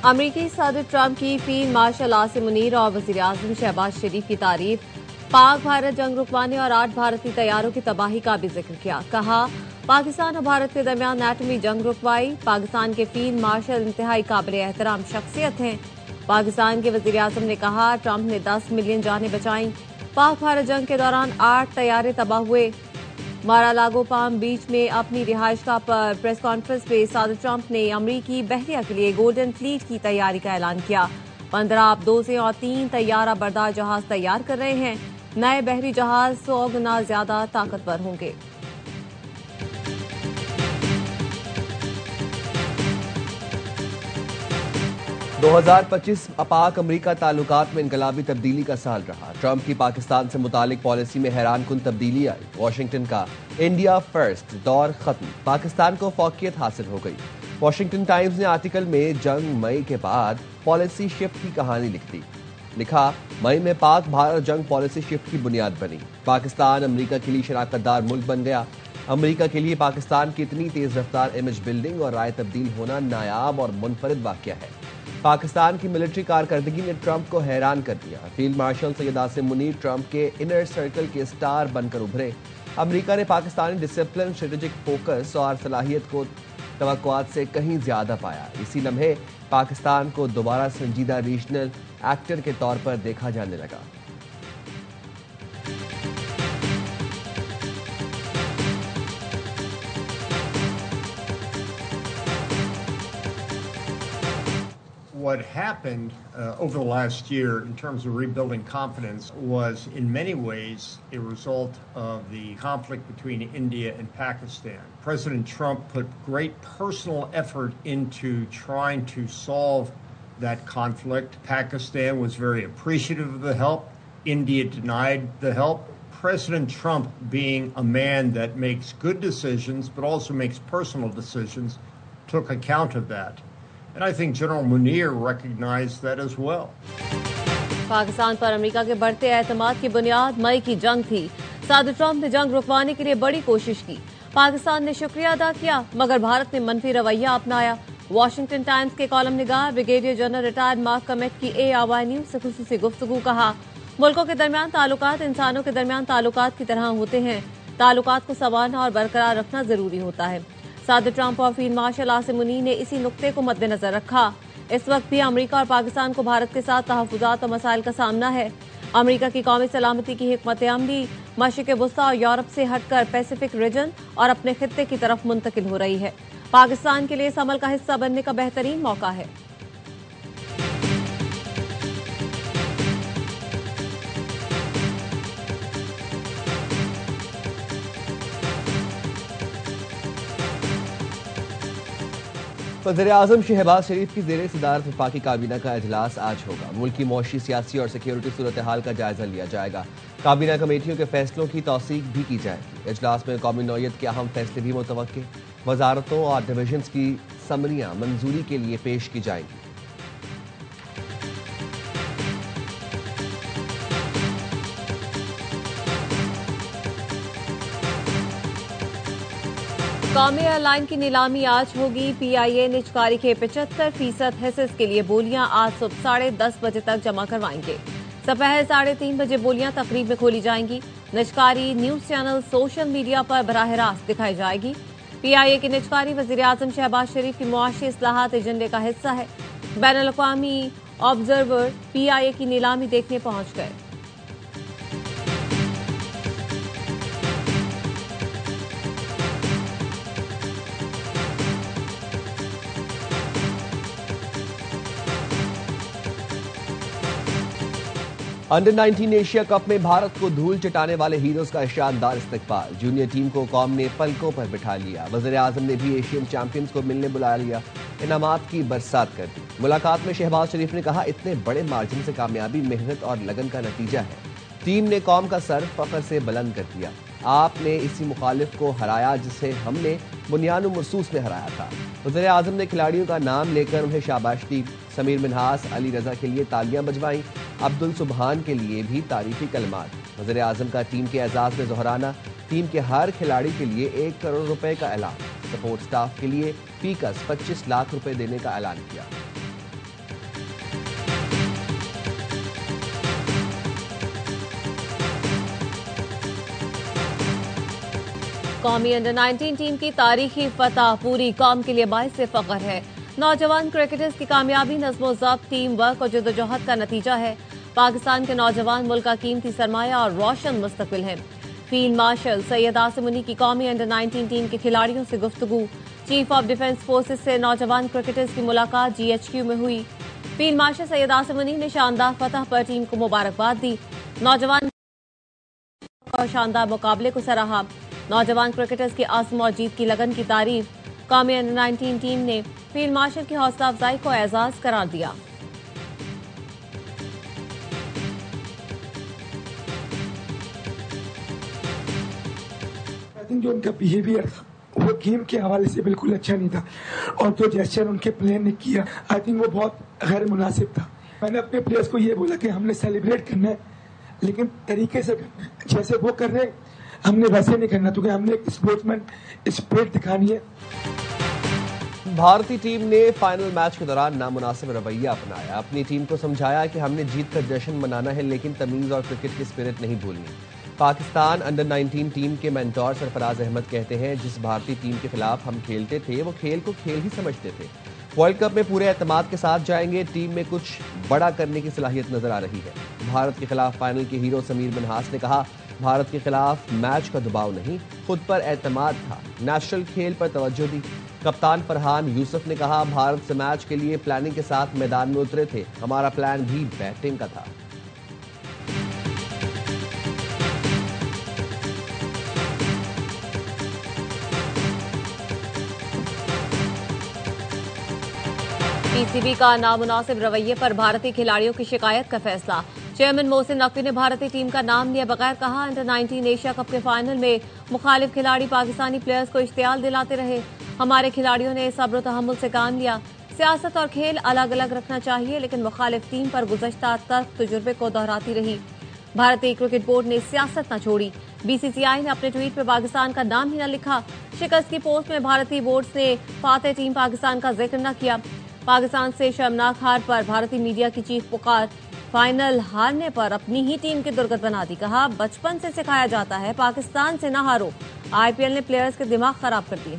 अमरीकी सदर ट्रंप की फील्ड मार्शल आसिम मुनीर और वज़ीर-ए-आज़म शहबाज शरीफ की तारीफ। पाक भारत जंग रुकवाने और 8 भारतीय तैयारों की तबाही का भी जिक्र किया। कहा, पाकिस्तान और भारत के दरमियान एटमी जंग रुकवाई। पाकिस्तान के फील्ड मार्शल इंतहाई काबिल एहतराम शख्सियत हैं। पाकिस्तान के वज़ीर-ए-आज़म ने कहा, ट्रंप ने 10 मिलियन जानें बचाई। पाक भारत जंग के दौरान 8 तैयारे तबाह हुए। मारालागो पाम बीच में अपनी रिहाइश का प्रेस कॉन्फ्रेंस में सदर ट्रंप ने अमरीकी बहरिया के लिए गोल्डन फ्लीट की तैयारी का ऐलान किया। 15 अबदोज़ें और 3 तैयारा बरदार जहाज तैयार कर रहे हैं। नए बहरी जहाज 100 गुना ज्यादा ताकतवर होंगे। दो 2025 पाक अमरीका ताल्लुकात में इनकलाबी तब्दीली का साल रहा। ट्रंप की पाकिस्तान से मुतालिक पॉलिसी में हैरानकुन तब्दीली आई। वाशिंगटन का इंडिया फर्स्ट दौर खत्म, पाकिस्तान को फौकियत हासिल हो गई। वाशिंगटन टाइम्स ने आर्टिकल में जंग मई के बाद पॉलिसी शिफ्ट की कहानी लिखा, मई में पाक भारत जंग पॉलिसी शिफ्ट की बुनियाद बनी। पाकिस्तान अमरीका के लिए शराकतदार मुल्क बन गया। अमरीका के लिए पाकिस्तान की इतनी तेज रफ्तार इमेज बिल्डिंग और राय तब्दील होना नायाब और मुनफरिद वाकया है। पाकिस्तान की मिलिट्री कारकर्दगी ने ट्रंप को हैरान कर दिया। Field marshal Syed Asim Munir Trump के इनर सर्कल के स्टार बनकर उभरे। अमरीका ने पाकिस्तानी डिसिप्लिन, स्ट्रेटेजिक फोकस और सलाहियत को तवक्कुआत से कहीं ज्यादा पाया। इसी लम्हे पाकिस्तान को दोबारा संजीदा रीजनल एक्टर के तौर पर देखा जाने लगा। What happened over the last year in terms of rebuilding confidence was in many ways a result of the conflict between India and Pakistan. President Trump put great personal effort into trying to solve that conflict. Pakistan was very appreciative of the help. India denied the help. President Trump, being a man that makes good decisions but also makes personal decisions, took account of that. And I think General Munir recognized that as well. Pakistan पर America के बढ़ते एतमाद की बुनियाद मई की जंग थी। सदर ट्रंप ने जंग रुकवाने के लिए बड़ी कोशिश की। पाकिस्तान ने शुक्रिया अदा किया, मगर भारत ने मनफी रवैया अपनाया। वॉशिंगटन टाइम्स के कॉलम निगार ब्रिगेडियर जनरल रिटायर्ड मार्क कमेट की ARY न्यूज से खुसूसी गुफ्तगू। कहा, मुल्कों के दरमियान ताल्लुकात इंसानों के दरमियान ताल्लुकात की तरह होते हैं। ताल्लुकात को संवारना और बरकरार रखना जरूरी होता है। सदर ट्रंप और फील्ड मार्शल आसिम मुनीर ने इसी नुक्ते को मद्देनजर रखा। इस वक्त भी अमरीका और पाकिस्तान को भारत के साथ तहफुजात और मसाइल का सामना है। अमरीका की कौमी सलामती की हिकमत अमली मशरिक वुस्ता और यूरोप से हटकर पैसिफिक रीजन और अपने खित्ते की तरफ मुंतकिल हो रही है। पाकिस्तान के लिए इस अमल का हिस्सा बनने का बेहतरीन मौका है। वज़ीर-ए-आज़म शहबाज शरीफ की ज़ेरे सदारत वफाकी काबीना का इजलास आज होगा। मुल्क की मौशी, सियासी और सिक्योरिटी सूरत हाल का जायजा लिया जाएगा। काबीना कमेटियों के फैसलों की तौसीक भी की जाएगी। इजलास में कौमी नौयत के अहम फैसले भी मुतवक्के। वजारतों और डिविजन्स की समरियां मंजूरी के लिए पेश की जाएंगी। कौमी एयरलाइन की नीलामी आज होगी। PIA निजकारी के 75% हिस्सेस के लिए बोलियां आज सुबह 10:30 बजे तक जमा करवाएंगे। दोपहर 3:30 बजे बोलियां तकरीब में खोली जाएंगी। निजकारी न्यूज चैनल, सोशल मीडिया पर बराह रास्त दिखाई जाएगी। PIA की निजकारी वज़ीर-ए-आज़म शहबाज शरीफ की मुआशी इस्लाहात एजेंडे का हिस्सा है। बैनुल-अक़वामी ऑब्जर्वर PIA की नीलामी देखने पहुंच गए। अंडर 19 एशिया कप में भारत को धूल चटाने वाले हीरोज का शानदार इस्तकबाल। जूनियर टीम को कौम ने पलकों पर बिठा लिया। वज़ीर-ए-आज़म ने भी एशियन चैंपियंस को मिलने बुला लिया। इनामात की बरसात कर दी। मुलाकात में शहबाज शरीफ ने कहा, इतने बड़े मार्जिन से कामयाबी मेहनत और लगन का नतीजा है। टीम ने कौम का सर फख्र से बुलंद कर दिया। आपने इसी मुखालिफ को हराया जिसे हमने बुनियान महसूस में हराया था। वज़ीर-ए-आज़म ने खिलाड़ियों का नाम लेकर उन्हें शाबाश दी। समीर मिन्हास, अली रजा के लिए तालियां बजवाईं। अब्दुल सुबहान के लिए भी तारीफी कलमात। वज़ीर-ए-आज़म का टीम के एजाज में जोहराना। टीम के हर खिलाड़ी के लिए 1 करोड़ रुपए का ऐलान। सपोर्ट स्टाफ के लिए फीकस 25 लाख रुपए देने का ऐलान किया। कौमी अंडर 19 टीम की तारीखी फतह पूरी कौम के लिए बाइस से फख्र है। नौजवान क्रिकेटर्स की कामयाबी नज़्म-ओ-ज़ब्त, टीम वर्क और जद्दोजहद का नतीजा है। पाकिस्तान के नौजवान मुल्क का कीमती सरमाया और रोशन मुस्तकबिल है। फील्ड मार्शल सैयद आसिम मुनी की कौमी अंडर 19 टीम के खिलाड़ियों से गुफ्तगू। चीफ ऑफ डिफेंस फोर्सेज से नौजवान क्रिकेटर्स की मुलाकात GHQ में हुई। फील्ड मार्शल सैयद आसिम मुनी ने शानदार फतह पर टीम को मुबारकबाद दी। नौजवान और शानदार मुकाबले को सराहा। नौजवान क्रिकेटर्स की आज़म और जीत की लगन की तारीफ। कौमी अंडर 19 टीम ने फील्ड मार्शल की हौसला अफजाई को एजाज करार दिया। जो उनका बिहेवियर था वो गेम के हवाले से बिल्कुल अच्छा नहीं था और जो जेस्चर उनके प्लेयर ने किया आई थिंक वो बहुत गैर मुनासिब था। मैंने अपने प्लेयर्स को ये बोला कि हमने सेलिब्रेट करना है लेकिन तरीके से करना है, जैसे वो कर रहे हैं हमने वैसे नहीं करना क्योंकि हमने एक स्पोर्ट्समैन स्पिरिट दिखानी है। भारतीय टीम ने फाइनल मैच के दौरान नामुनासिब रवैया अपनाया। अपनी टीम को समझाया कि हमने जीत का जश्न मनाना है लेकिन तमीज और क्रिकेट की स्पिरिट नहीं भूलनी। पाकिस्तान अंडर 19 टीम के मेंटोर सरफराज अहमद कहते हैं, जिस भारतीय टीम के खिलाफ हम खेलते थे वो खेल को खेल ही समझते थे। वर्ल्ड कप में पूरे एतमाद के साथ जाएंगे। टीम में कुछ बड़ा करने की सलाहियत नजर आ रही है। भारत के खिलाफ फाइनल के हीरो समीर मिन्हास ने कहा, भारत के खिलाफ मैच का दबाव नहीं, खुद पर एतमाद था। नेशनल खेल पर तवज्जो दी। कप्तान फरहान यूसुफ ने कहा, भारत से मैच के लिए प्लानिंग के साथ मैदान में उतरे थे। हमारा प्लान भी बैटिंग का था। PCB का नामुनासिब रवैये पर भारतीय खिलाड़ियों की शिकायत का फैसला। चेयरमैन मोहसिन नकवी ने भारतीय टीम का नाम लिए बगैर कहा, अंडर 19 एशिया कप के फाइनल में मुखालिफ खिलाड़ी पाकिस्तानी प्लेयर्स को इश्तियाल दिलाते रहे। हमारे खिलाड़ियों ने सब्र और तहम्मुल से काम लिया। सियासत और खेल अलग अलग रखना चाहिए लेकिन मुखालिफ टीम पर गुज़श्ता तर्क तजुर्बे को दोहराती रही। भारतीय क्रिकेट बोर्ड ने सियासत न छोड़ी। BCCI ने अपने ट्वीट में पाकिस्तान का नाम ही न लिखा। शिकस्त की पोस्ट में भारतीय बोर्ड ने फातेह टीम पाकिस्तान का जिक्र न किया। पाकिस्तान से शर्मनाक हार पर भारतीय मीडिया की चीख पुकार। फाइनल हारने पर अपनी ही टीम की दुर्गत बना दी। कहा, बचपन से सिखाया जाता है पाकिस्तान से न हारो। IPL ने प्लेयर्स के दिमाग खराब कर दिए।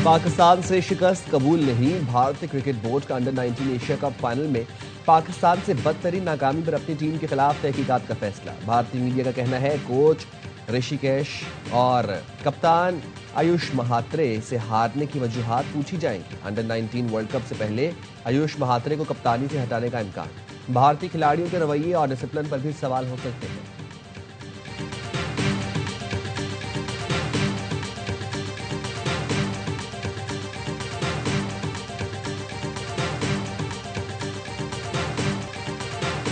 पाकिस्तान से शिकस्त कबूल नहीं। भारतीय क्रिकेट बोर्ड का अंडर 19 एशिया कप फाइनल में पाकिस्तान से बदतरीन नाकामी पर अपनी टीम के खिलाफ तहकीकात का फैसला। भारतीय मीडिया का कहना है, कोच ऋषिकेश और कप्तान आयुष महात्रे से हारने की वजूहात पूछी जाएंगी। अंडर 19 वर्ल्ड कप से पहले आयुष महात्रे को कप्तानी से हटाने का इम्कान। भारतीय खिलाड़ियों के रवैये और डिसिप्लिन पर भी सवाल हो सकते हैं।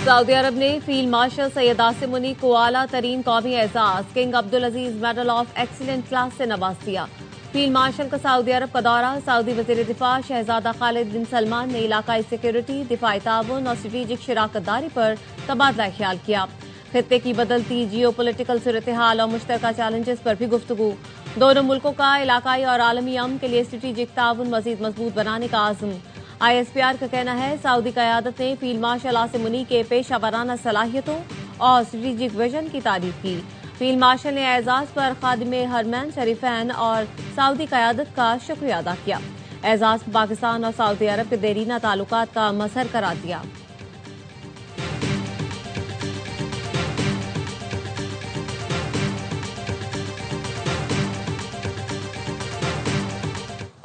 सऊदी अरब ने फील्ड मार्शल सैयद आसिम मुनी को आला तरीन कौमी एजाज King Abdul Aziz medal of excellent class से नवाज दिया। फील्ड मार्शल का सऊदी अरब का दौरा। सऊदी वजीर दिफा शहजादा खालिद बिन सलमान ने इलाकाई सिक्योरिटी, दिफाई ताउन और स्ट्रेटेजिक शराकतदारी पर तबादला ख्याल किया। खित्ते की बदलती जियो पोलिटिकल सूरत हाल और मुश्तरका चैलेंजेस पर भी गुफ्तगू। दोनों मुल्कों का इलाकाई और आलमी अमन के लिए स्ट्रेटेजिक ताउन मजीद मजबूत बनाने का आज़म। ISPR का कहना है, सऊदी क़यादत ने फील्ड मार्शल आसिम मुनी के पेशा वराना सलाहियतों और स्ट्रेटेजिक विजन की तारीफ की। फील्ड मार्शल ने एजाज पर खादिमे हरमैन शरीफैन और सऊदी क़यादत का शुक्रिया अदा किया। एजाज पाकिस्तान और सऊदी अरब के देरीना ताल्लुकात का मजहर करार दिया।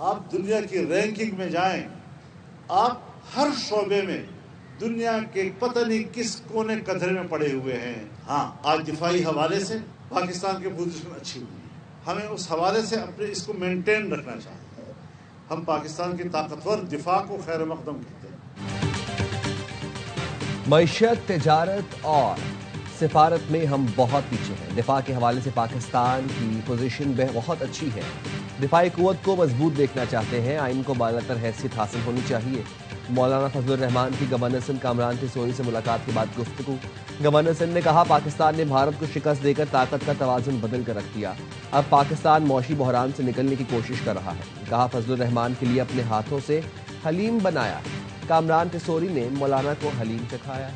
आप दुनिया की रैंकिंग में जाएं, आप हर शोबे में दुनिया के पता नहीं किस कोने कतरे में पड़े हुए हैं। हाँ, आज दिफाई हवाले से पाकिस्तान की पोजीशन अच्छी हुई है। हमें उस हवाले से अपने इसको मेंटेन रखना चाहिए। हम पाकिस्तान की ताकतवर दिफा को खैर मकदम कहते हैं। मईशत, तिजारत और सिफारत में हम बहुत पीछे हैं। दिफा के हवाले से पाकिस्तान की पोजीशन बहुत अच्छी है। दिफाई कुव्वत को मजबूत देखना चाहते हैं। आइन को बालातर हैसियत हासिल होनी चाहिए। मौलाना फजलुर रहमान की गवर्नर सिंध कामरान तिसोरी से मुलाकात के बाद गुफ्तगू। गवर्नर सिंध ने कहा, पाकिस्तान ने भारत को शिकस्त देकर ताकत का तवाजुन बदल कर रख दिया। अब पाकिस्तान मौशी बहरान से निकलने की कोशिश कर रहा है। कहा, फजलुर रहमान के लिए अपने हाथों से हलीम बनाया। कामरान तिसोरी ने मौलाना को हलीम चखाया।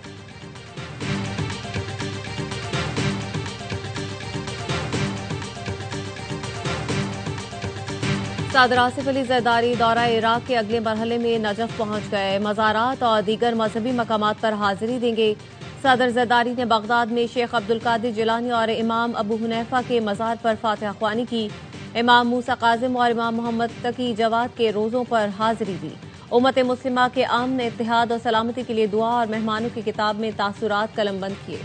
सदर आसिफ अली जरदारी दौरा इराक के अगले मरहले में नजफ पहुंच गए। मज़ारात और दीगर मजहबी मकामात पर हाजिरी देंगे। सदर जरदारी ने बगदाद में शेख अब्दुल कादिर जिलानी और इमाम अबू हुनैफा के मज़ार पर फातिहा ख्वानी की। इमाम मूसा काजिम और इमाम मोहम्मद तकी जवाद के रोज़ों पर हाजिरी दी। उम्मत मुस्लिमा के अमन, इत्तेहाद और सलामती के लिए दुआ और मेहमानों की किताब में तासुरात कलमबंद किए।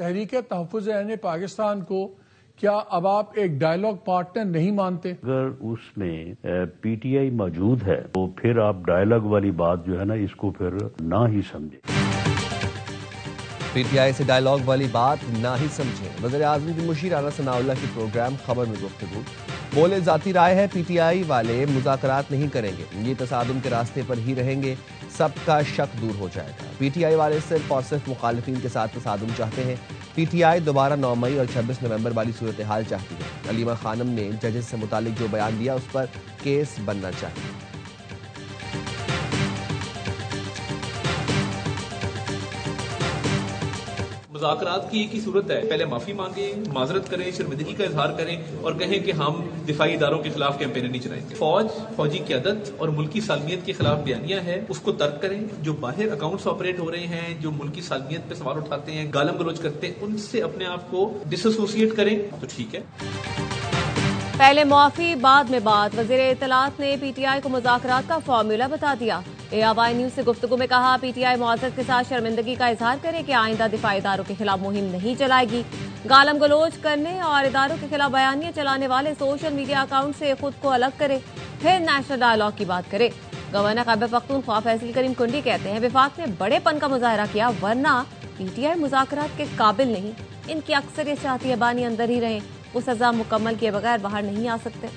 तहरीक तहफ़्फ़ुज़ पाकिस्तान को क्या अब आप एक डायलॉग पार्टनर नहीं मानते? अगर उसमें पीटीआई मौजूद है तो फिर आप डायलॉग वाली बात जो है ना, इसको फिर ना ही समझे। पीटीआई से डायलॉग वाली बात ना ही समझे। वज़ीर आज़म की मुशीर राना सनाउल्लाह की प्रोग्राम खबर में गुफ्तगू। बोले, जाती राय है, पीटीआई वाले मुज़ाकरात नहीं करेंगे, ये तसादुम के रास्ते पर ही रहेंगे, सबका शक दूर हो जाएगा। पीटीआई वाले सिर्फ और सिर्फ मुखालिफिन के साथ तसादुम चाहते हैं। पीटीआई दोबारा 9 मई और 26 नवंबर वाली सूरत हाल चाहती है। अलीमा खानम ने जजेस से मुतालिक जो बयान दिया उस पर केस बनना चाहिए। मुज़ाकरात की एक ही सूरत है, पहले माफी मांगे, माजरत करें, शर्मिंदगी का इजहार करें और कहें कि हम दिफाई इदारों के खिलाफ कैंपेन नहीं चलाएंगे। फौजी क़यादत और मुल्की सालमियत के खिलाफ बयानिया है, उसको तर्क करें। जो बाहर अकाउंट्स ऑपरेट हो रहे हैं, जो मुल्की सालमियत पे सवाल उठाते हैं, गालम गलोच करते हैं, उनसे अपने आप को डिसोसिएट करें तो ठीक है। पहले मुआफी बाद में बात। वज़ीर इत्तलात ने पीटीआई को मुज़ाकरात का फार्मूला बता दिया। ARY न्यूज से गुफ्तगू में कहा, पीटीआई मुआज़रत के साथ शर्मिंदगी का इजहार करे कि आइंदा दिफाई इदारों के खिलाफ मुहिम नहीं चलाएगी। गालम गलोच करने और इदारों के खिलाफ बयानियां चलाने वाले सोशल मीडिया अकाउंट से खुद को अलग करे, फिर नेशनल डायलॉग की बात करे। गवर्नर खैबर पख्तूनख्वा फैसल करीम कुंडी कहते हैं, विफाक ने बड़ेपन का मुजाहरा किया, वरना पीटीआई मुज़ाकरात के काबिल नहीं। इनकी अक्सरियत चाहती है बानी अंदर ही रहें, वो सजा मुकम्मल किए बगैर बाहर नहीं आ सकते।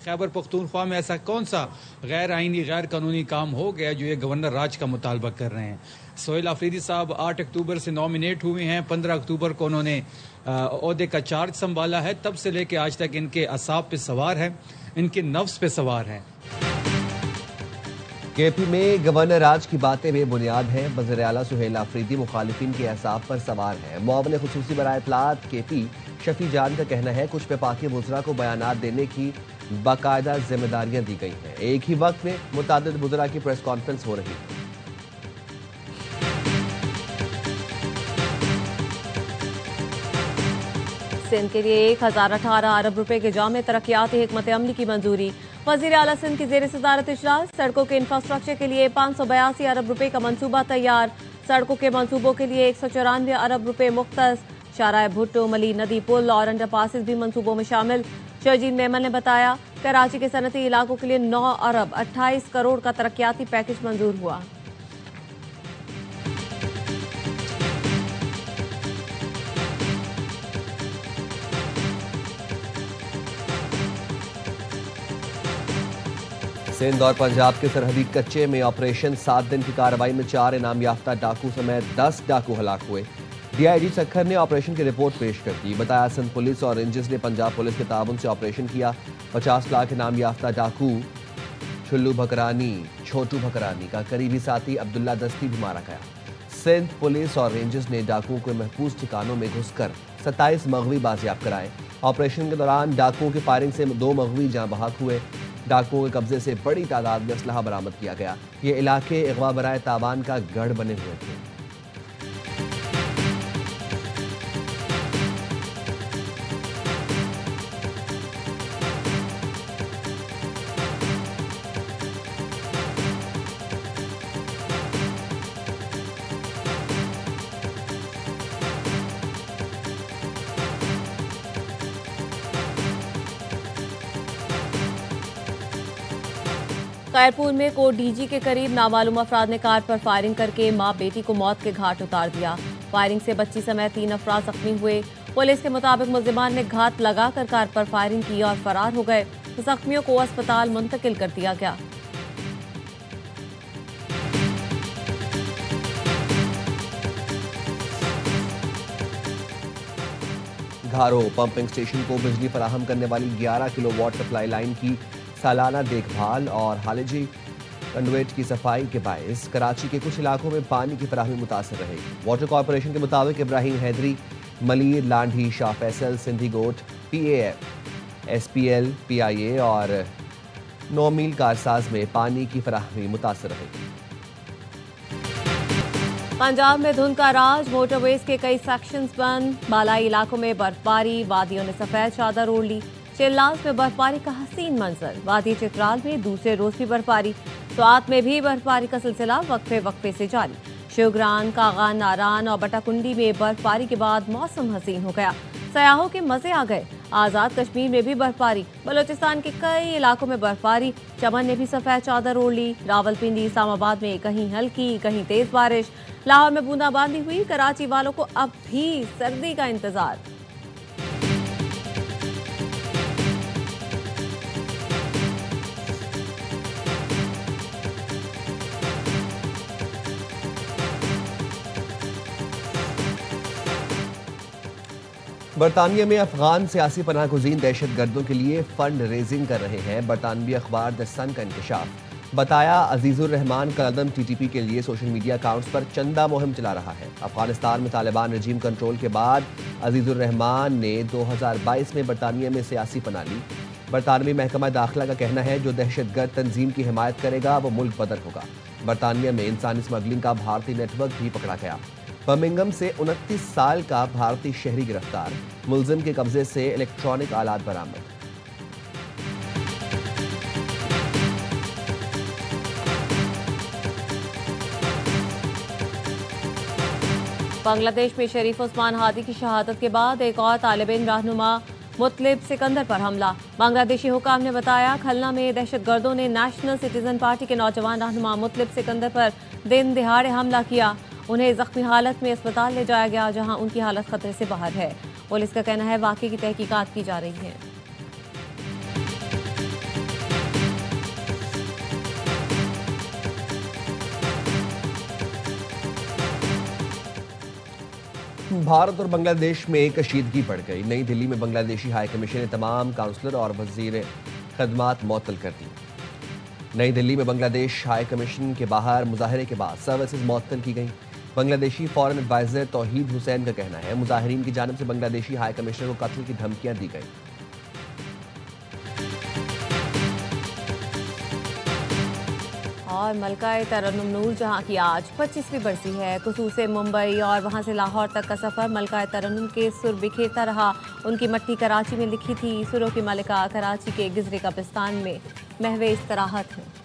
खैबर पख्तूनख्वा में ऐसा कौन सा गैर आईनी गैर कानूनी काम हो गया जो ये गवर्नर राज का मुतालबा कर रहे हैं? सोहेल आफरीदी साहब 8 अक्टूबर से नॉमिनेट हुए हैं। 15 अक्टूबर को उन्होंने ओहदे का चार्ज संभाला है। तब से लेकर आज तक इनके असाब पे सवार है, इनके नफ्स पे सवार है। केपी में गवर्नर राज की बातें बेबुनियाद हैं। वज़ीर आला सुहेल आफरीदी मुखालिफिन के असाब पर सवार हैं। मुआविन खुसूसी बराए इत्तलात केपी शफी जान का कहना है, कुछ वफाकी वुज़रा को बयानात देने की बाकायदा जिम्मेदारियां दी गई हैं। एक ही वक्त में मुतादिद वुज़रा की प्रेस कॉन्फ्रेंस हो रही है। सिंध के लिए 1018 अरब रुपए के जामे तरक्याती हिकमत अमली की मंजूरी। वज़ीर आला सिंध की ज़ेर सदारत इजलास। सड़कों के इंफ्रास्ट्रक्चर के लिए 582 अरब रुपए का मंसूबा तैयार। सड़कों के मंसूबों के लिए 194 अरब रुपए मुख्तस। शाहराह भुट्टो, मली नदी पुल और अंडरपासेस भी मंसूबों में शामिल। शहजीद मेमन ने बताया, कराची के सनती इलाकों के लिए 9 अरब 28 करोड़ का तरक्याती पैकेज मंजूर हुआ। सिंध और पंजाब के सरहदी कच्चे में ऑपरेशन 7 दिन की कार्रवाई में 4 इनाम याफ्ता डाकू समेत 10 डाकू हलाक हुए। DIG सखर ने ऑपरेशन की रिपोर्ट पेश कर दी। बताया, सिंध पुलिस और रेंजर्स ने पंजाब पुलिस के ताउन से ऑपरेशन किया। 50 लाख इनाम याफ्ता डाकू छुल्लू भकरानी, छोटू भकरानी का करीबी साथी अब्दुल्ला दस्ती भी मारा गया। सिंध पुलिस और रेंजर्स ने डाकुओं के महफूज ठिकानों में घुसकर 27 मगवी बाजियाब कराए। ऑपरेशन के दौरान डाकुओं की फायरिंग से 2 मगवी जाँ बहक हुए। डाकुओं के कब्जे से बड़ी तादाद में असलहा बरामद किया गया। ये इलाके अगवा बराए तावान का गढ़ बने हुए थे। खैरपुर में कोट डीजी के करीब नामालूम अफराद ने कार पर फायरिंग करके मां बेटी को मौत के घाट उतार दिया। फायरिंग से बच्ची समेत 3 अफराद जख्मी हुए। पुलिस के मुताबिक मुल्जिमान ने घात लगाकर कार पर फायरिंग की और फरार हो गए। जख्मियों को अस्पताल मुंतकिल कर दिया गया। घारो पंपिंग स्टेशन को बिजली फराहम करने वाली 11 किलोवाट सप्लाई लाइन की सालाना देखभाल और हालिजी कंडुइट की सफाई के बायस कराची के कुछ इलाकों में पानी की फराहमी मुतासर रहेगी। वाटर कॉरपोरेशन के मुताबिक इब्राहिम हैदरी, मलीर, लांढी, शाह फैसल, सिंधी गोट, PAF, SPL, PIA और 9 मील कारसाज में पानी की फराहमी मुतासर रहेगी। पंजाब में धुंध का राज, मोटरवेज के कई सेक्शंस बंद, बालाई इलाकों में बर्फबारी, वादियों ने सफेद चादर ओढ़ ली। चिल्लास में बर्फबारी का हसीन मंजर, वादी चित्राल में दूसरे रोज भी बर्फबारी, स्वात में भी बर्फबारी का सिलसिला वक्फे से जारी। शिवग्रान, कागान, नारान और बटाकुंडी में बर्फबारी के बाद मौसम हसीन हो गया, सयाहों के मजे आ गए। आजाद कश्मीर में भी बर्फबारी, बलोचिस्तान के कई इलाकों में बर्फबारी, चमन ने भी सफेद चादर ओढ़ ली। रावलपिंडी, इस्लामाबाद में कहीं हल्की कहीं तेज बारिश, लाहौर में बूंदाबांदी हुई। कराची वालों को अब भी सर्दी का इंतजार। बरतानिया में अफगान सियासी पनाहगुज़ीन दहशत गर्दों के लिए फंड रेजिंग कर रहे हैं। बरतानवी अखबार द सन का इंकशाफ, बताया अजीजुर रहमान कलदम TTP के लिए सोशल मीडिया अकाउंट्स पर चंदा मुहिम चला रहा है। अफगानिस्तान में तालिबान रजीम कंट्रोल के बाद अजीजुर रहमान ने 2022 में बरतानिया में सियासी पनाह ली। बरतानवी महकमा दाखिला का कहना है जो दहशत गर्द तंजीम की हिमायत करेगा वो मुल्क बदर होगा। बरतानिया में इंसानी स्मगलिंग का भारतीय नेटवर्क भी पकड़ा गया। बर्मिंघम से 29 साल का भारतीय शहरी गिरफ्तार, मुलजिम के कब्जे से इलेक्ट्रॉनिक आलात बरामद। बांग्लादेश में शरीफ उस्मान हादी की शहादत के बाद एक और तालिब इल्म रहनुमा मुतलिब सिकंदर पर हमला। बांग्लादेशी हुकाम ने बताया खलना में दहशतगर्दों ने नेशनल सिटीजन पार्टी के नौजवान रहनुमा मुतलिब सिकंदर पर दिन दिहाड़े हमला किया। उन्हें जख्मी हालत में अस्पताल ले जाया गया जहां उनकी हालत खतरे से बाहर है। पुलिस का कहना है वाकये की तहकीकात की जा रही है। भारत और बांग्लादेश में कशीदगी बढ़ गई। नई दिल्ली में बांग्लादेशी हाई कमीशन ने तमाम काउंसलर और वजीर खदमात मुअत्तल कर दी। नई दिल्ली में बांग्लादेश हाई कमीशन के बाहर मुजाहरे के बाद सर्विसेज मुअत्तल की गई। बांग्लादेशी फॉरेन एडवाइजर तौहीद हुसैन का कहना है मुजाहिरीन की जानिब से बांग्लादेशी हाई कमिश्नर को कत्ल की धमकियां दी गई। और मलका-ए तरन्नुम नूर जहां की आज 25वीं बरसी है। कुसूर से मुंबई और वहां से लाहौर तक का सफर मलका-ए तरन्नुम के सुर बिखेरता रहा। उनकी मट्टी कराची में लिखी थी। सुरों की मलिका कराची के गिजरे कब्रिस्तान में महवे इस्तराहत है।